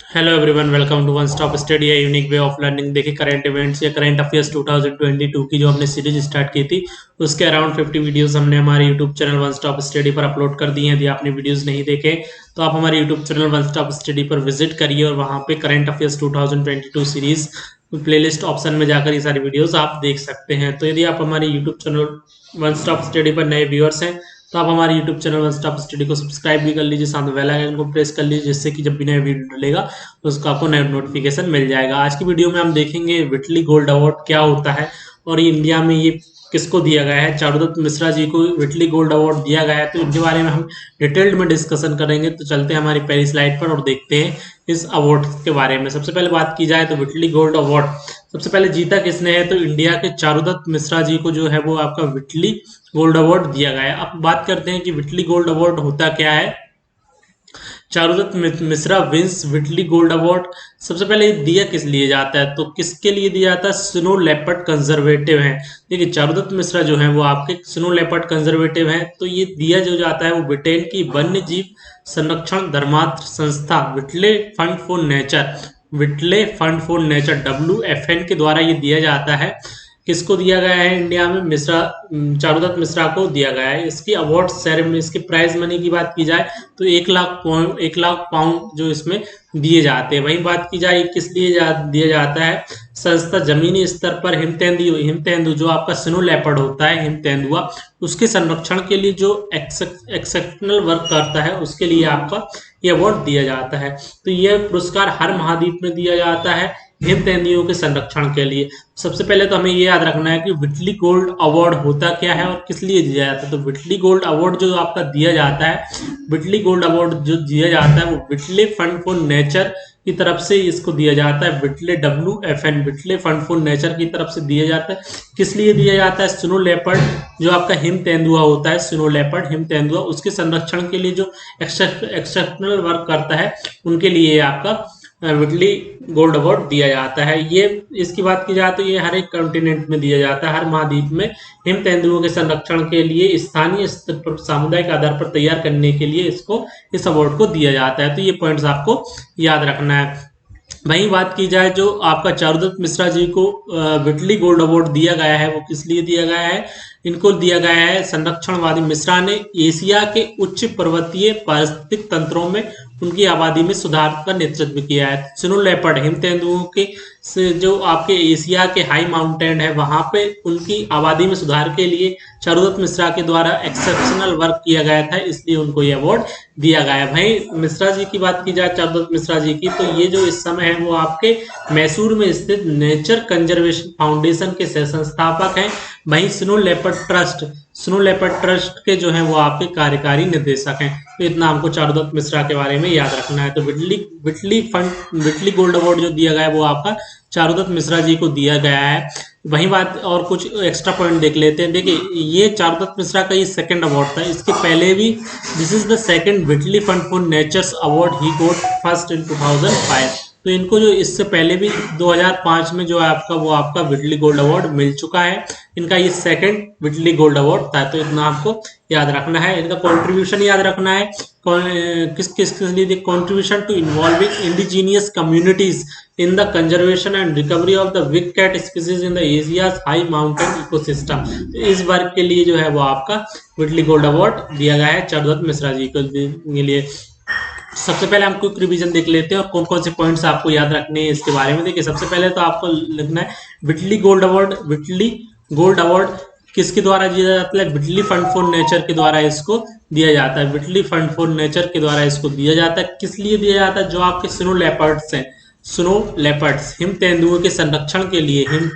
Hello everyone, welcome to one stop study, unique way of learning. देखिए, current events या current affairs 2022 की जो हमने सीरीज स्टार्ट की थी, उसके अराउंड 50 वीडियोस हमने हमारे YouTube channel one stop study पर अपलोड कर दिए हैं। यदि आपने वीडियोस नहीं देखे तो आप हमारे YouTube channel one stop study पर विजिट करिए और वहाँ पे current affairs 2022 series playlist option में जाकर ये सारी वीडियोस आप देख सकते हैं। तो यदि आप हमारे YouTube channel one stop study पर नए व्यूअर्स हैं तो आप हमारे YouTube channel one stop study को सब्सक्राइब भी कर लीजिए, साथ में बेल आइकन को प्रेस कर लीजिए, जिससे कि जब भी नया वीडियो डलेगा तो उसका आपको नया नोटिफिकेशन मिल जाएगा। आज की वीडियो में हम देखेंगे विटली गोल्ड अवार्ड क्या होता है और ये इंडिया में ये किसको दिया गया है। चारुदत्त मिश्रा जी को विटली गोल्ड अवार्ड दिया गया है, तो इनके बारे में हम डिटेल्ड में डिस्कशन करेंगे। तो चलते हैं हमारी पहली स्लाइड पर और देखते हैं इस अवार्ड के बारे में। सबसे पहले बात की जाए तो विटली गोल्ड अवार्ड सबसे पहले जीता किसने है, तो इंडिया के चारुदत्त मिश्रा जी को जो है वो आपका विटली गोल्ड अवार्ड दिया गया है। अब बात करते हैं कि विटली गोल्ड अवार्ड होता क्या है। Charudatta Mishra wins Whitley gold award सबसे पहले दिया किस लिए जाता है, तो किसके लिए दिया जाता है, स्नो लेपर्ड कंजर्वेटिव हैं। देखिए, चारुदत्त मिश्रा जो है वो आपके स्नो लेपर्ड कंजर्वेटिव हैं, तो ये दिया जो जाता है वो ब्रिटेन की वन्य जीव संरक्षण धर्मार्थ संस्था Whitley Fund for Nature, Whitley Fund for Nature WFN के द्वारा ये दिया जाता है। किसको दिया गया है इंडिया में, मिश्रा चारुदत्त मिश्रा को दिया गया है। इसकी अवार्ड सेरेमनी, इसकी प्राइज मनी की बात की जाए तो 1 लाख पाउंड जो इसमें दिए जाते हैं। वहीं बात की जाए किस लिए दिया जाता है, संस्था जमीनी स्तर पर हिम तेंदु जो आपका स्नो लेपर्ड होता है, हिम तेंदुआ, उसके संरक्षण के लिए जो एक्सेप्शनल वर्क करता है उसके लिए आपका ये अवार्ड दिया जाता है। तो यह पुरस्कार हर महाद्वीप में दिया जाता है हिम तेंदुओं के संरक्षण के लिए। सबसे पहले तो हमें ये याद रखना है कि विटली गोल्ड अवार्ड होता क्या है और किस लिए दिया जाता है। तो विटली गोल्ड अवार्ड जो आपका दिया जाता है, विटली गोल्ड अवार्ड जो दिया जाता है वो विटले फंड फॉर नेचर की तरफ से इसको दिया जाता है। विटले WFN विटले फंड फॉर नेचर की तरफ से दिया जाता है। किस लिए दिया जाता है, स्नो लेपर्ड जो आपका हिम तेंदुआ होता है, स्नो लेपर्ड हिम तेंदुआ, उसके संरक्षण के लिए जो एक्सेप्शनल वर्क करता है उनके लिए आपका विटली गोल्ड अवार्ड दिया जाता है। ये इसकी बात की जाए तो ये हर एक कॉन्टिनेंट में दिया जाता है, हर महाद्वीप में हिम तेंदुओं के संरक्षण के लिए स्थानीय स्तर पर सामुदायिक आधार पर तैयार करने के लिए इसको इस अवार्ड को दिया जाता है। तो ये पॉइंट्स आपको याद रखना है। वहीं बात की जाए जो आपका चारुदत्त मिश्रा जी को विटली गोल्ड अवार्ड दिया गया है वो किस लिए दिया गया है, इनको दिया गया है संरक्षणवादी मिश्रा ने एशिया के उच्च पर्वतीय पारिस्थितिक तंत्रों में उनकी आबादी में सुधार का नेतृत्व किया है। स्नो लेपर्ड हिम तेंदुओं के जो आपके एशिया के हाई माउंटेन है वहां पे उनकी आबादी में सुधार के लिए चारुदत्त मिश्रा के द्वारा एक्सेप्शनल वर्क किया गया था, इसलिए उनको यह अवार्ड दिया गया है। भाई मिश्रा जी की बात की जाए, चारुदत्त मिश्रा जी की, तो ये जो इस समय है वो आपके मैसूर में स्थित नेचर कंजर्वेशन फाउंडेशन के सह संस्थापक हैं। वहीं स्नो लेपर्ड ट्रस्ट के जो है वो आपके कार्यकारी निर्देशक हैं। तो इतना हमको चारुदत्त मिश्रा के बारे में याद रखना है। तो विटली गोल्ड अवार्ड जो दिया गया है वो आपका चारुदत्त मिश्रा जी को दिया गया है। वहीं बात और कुछ एक्स्ट्रा पॉइंट देख लेते हैं। देखिए, ये चारुदत्त मिश्रा का ये सेकंड अवार्ड था, इसके पहले भी this is the second Whitley fund for nature's award he got first in 2005। तो इनको जो इससे पहले भी 2005 में जो है आपका वो आपका विटली गोल्ड अवार्ड मिल चुका है। इनका ये सेकंड विटली गोल्ड अवार्ड था। तो इतना आपको याद रखना है। इनका कंट्रीब्यूशन याद रखना है, किस किस के लिए, contribution to involving indigenous communities in the conservation and recovery of the big cat species in the Asia's high mountain ecosystem. तो इस वर्क के लिए जो है वो आपका विटली गोल्ड अवार्ड दिया गया है चारुदत्त मिश्रा जी के लिए। सबसे पहले हम क्विक रिवीजन देख लेते हैं और कौन कौन से पॉइंट्स आपको याद रखने हैं इसके बारे में। देखिए, सबसे पहले तो आपको लिखना है विटली गोल्ड अवार्ड। विटली गोल्ड अवार्ड किसके द्वारा दिया जाता है, विटली फंड फॉर नेचर के द्वारा इसको दिया जाता है। विटली फंड फॉर नेचर के द्वारा इसको दिया जाता है। किस लिए दिया जाता है, जो आपके स्नो लेपर्ड्स हैं, स्नो लेपर्ड्स हिम तेंदुओं के संरक्षण के लिए, हिम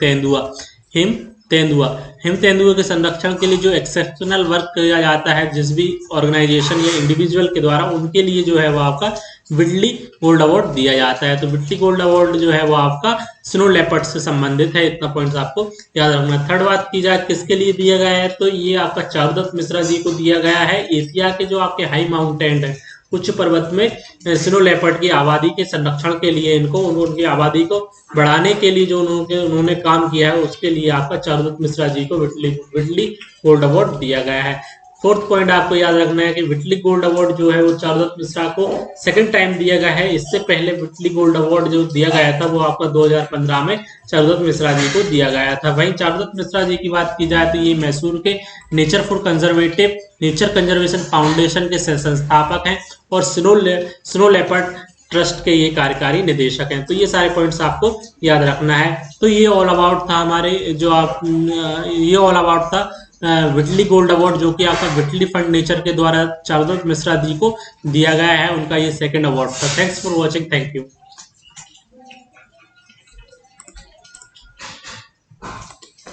तेंदुओं के संरक्षण के लिए जो एक्सेप्शनल वर्क किया जाता है जिस भी ऑर्गेनाइजेशन या इंडिविजुअल के द्वारा, उनके लिए जो है वो आपका विटली गोल्ड अवार्ड दिया जाता है। तो विटली गोल्ड अवार्ड जो है वो आपका स्नो लेपर्ड से संबंधित है। इतना पॉइंट्स आपको याद रखना है। थर्ड बात की जाए किसके लिए दिया गया है, तो ये आपका चारुदत्त मिश्रा जी को दिया गया है। एशिया के जो आपके हाई माउंटेन है, उच्च पर्वत में स्नो लेपर्ड की आबादी के संरक्षण के लिए, इनको उनकी आबादी को बढ़ाने के लिए जो उन्होंने काम किया है उसके लिए आपका चारुदत्त मिश्रा जी को विटली गोल्ड अवार्ड दिया गया है। फोर्थ पॉइंट आपको याद रखना है कि विटली गोल्ड अवार्ड जो है वो चारुदत्त मिश्रा को सेकंड टाइम दिया गया है। इससे पहले विटली गोल्ड अवार्ड जो दिया गया था वो आपका 2015 में चारुदत्त मिश्रा जी को दिया गया था। वहीं चारुदत्त मिश्रा जी की बात की जाए तो ये मैसूर के nature for conservative nature conservation foundation के संस्थापक हैं और स्नो लेपर्ड ट्रस्ट के ये कार्यकारी निदेशक हैं। तो ये सारे पॉइंट्स आपको याद रखना है। तो ये ऑल अबाउट था हमारे जो आप ये ऑल अबाउट था विटली गोल्ड अवार्ड, जो कि आपका विटली फंड नेचर के द्वारा चारुदत्त मिश्रा जी को दिया गया है। उनका ये सेकंड अवार्ड था। Thanks for watching. Thank you.